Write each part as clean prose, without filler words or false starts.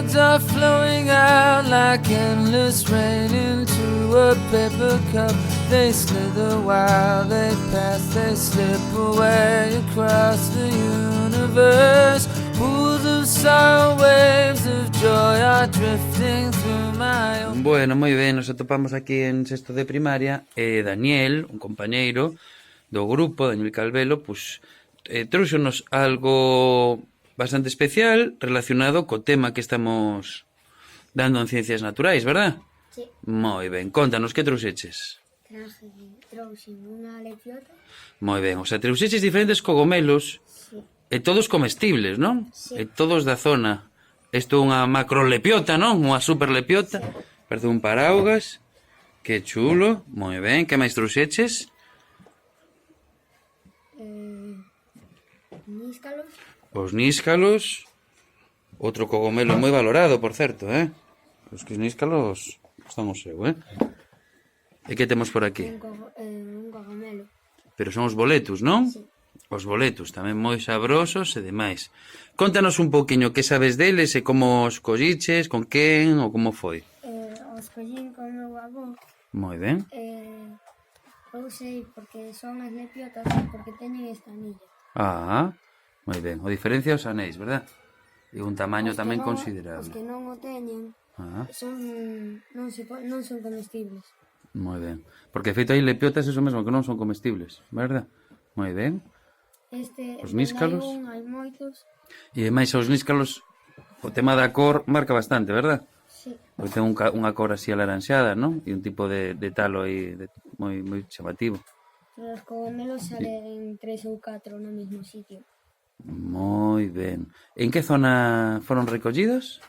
words are flowing out like endless rain into a paper cup. They slither while they pass, they slip away across the universe. Pools of sorrow, waves of joy are drifting through my own. Bueno, moi ben, nos atopamos aquí en sexto de primaria e Daniel, un compañeiro do grupo, Daniel Calvelo, pues, trouxonos algo bastante especial relacionado co tema que estamos dando en Ciencias Naturais, verdad? Sí. Moi ben, contanos, que trouxeches? Trouxen unha lepiota. Moi ben, o sea, trouxeches diferentes cogomelos, Sí. e todos comestibles, non? Sí. E todos da zona. Isto é unha macrolepiota, non? Unha superlepiota. Parece un paraugas. Que chulo, moi ben, que máis trouxeches? Níscalos. Os níscalos, outro cogomelo moi valorado, por certo, Os que os níscalos están o seu, E que temos por aquí? Un cogomelo. Pero son os boletus, non? Sí. Os boletus, tamén moi sabrosos e demais. Contanos un pouquiño que sabes deles e como os colliches, con quen ou como foi. Os collín con meu avó. Moi ben. Eu sei porque son as lepiotas porque teñen esta anilla. Ah, moi ben. O diferencia os anéis, verdad? E un tamaño Os que tamén Os considerable. que non o teñen non son comestibles. Moi ben. Porque de feito hai lepiotas eso mesmo que non son comestibles, verdad? Moi ben. Os níscalos. Hai moitos. E máis os níscalos, o tema da cor marca bastante, verdad? Sí. Porque ten unha cor así alaranxada, non? E un tipo de talo aí moi chamativo. Os cogomelos salen 3 ou 4 no mesmo sitio. Moi ben. En que zona foron recollidos?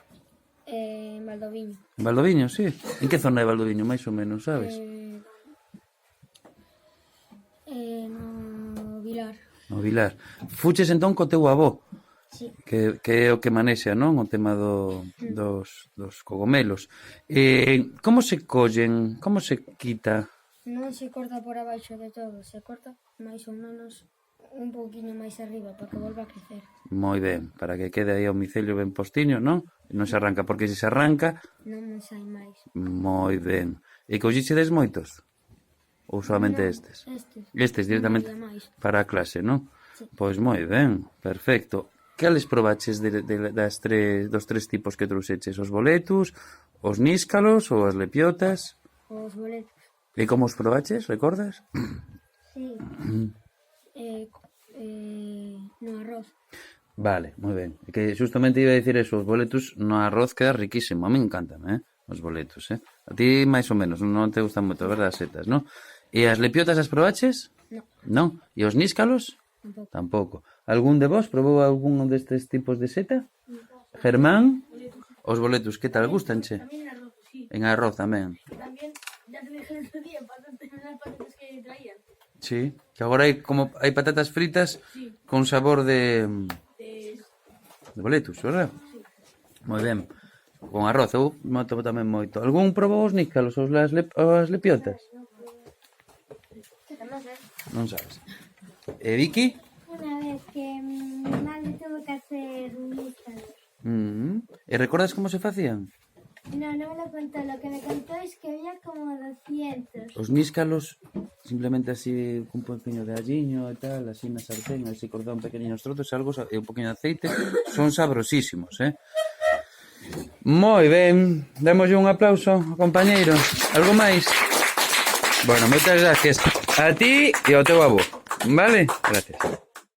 En Valdoviño. En Valdoviño, sí. En que zona de Valdoviño, máis ou menos, sabes? No Vilar. No Vilar. Fuches entón co teu avó, Sí. que é o que manexa, non? O tema dos cogomelos. Como se collen? Como se quita? Non se corta por abaixo de todo, se corta máis ou menos un pouquiño máis arriba para que volva a crecer. Moi ben, para que quede aí o micelio ben postiño, non? E non se arranca, porque se arranca... Non sai máis. Moi ben. E collichedes moitos? Ou solamente estes? Estes directamente para a clase, non? Sí. Pois moi ben, perfecto. Cales probaches dos tres tipos que trouxeches? Os boletus, os níscalos ou as lepiotas? Os boletos. E como os probaches, recordas? Sí. No arroz. Vale, moi ben. É que justamente iba a dicir eso, os boletus no arroz queda riquísimo. A mí encantan, os boletus, A ti máis ou menos, non te gustan moito, verdad, as setas, non? E as lepiotas as probaches? No. Non? E os níscalos? Tampouco. Tampouco. Algún de vos probou algún destes tipos de seta? Germán? Os boletus, que tal? Gustanche? También en arroz, sí. En arroz tamén. También, ya te dije el otro día, unas patatas que traían. Sí, que agora hai patatas fritas Sí. con sabor de boletus, verdad? Sí. Moi ben. Con arroz, eu mato tamén moito. Algún probou os níscalos ou as lepiotas? Non sabes. E Vicky? Una vez que mi madre tuvo que hacer un níscalos. E recordas como se facían? No, no me lo contó. Lo que me contó es que había como 200. Os níscalos, simplemente así, cun pouquiño de alliño e tal, así na sartén, así cortados pequeniños trozos, algo, e un poquinho de aceite, son sabrosísimos, Moi ben, démoslle un aplauso ao compañeiro. Algo máis? Bueno, moitas gracias a ti e ao teu avó, vale? Gracias.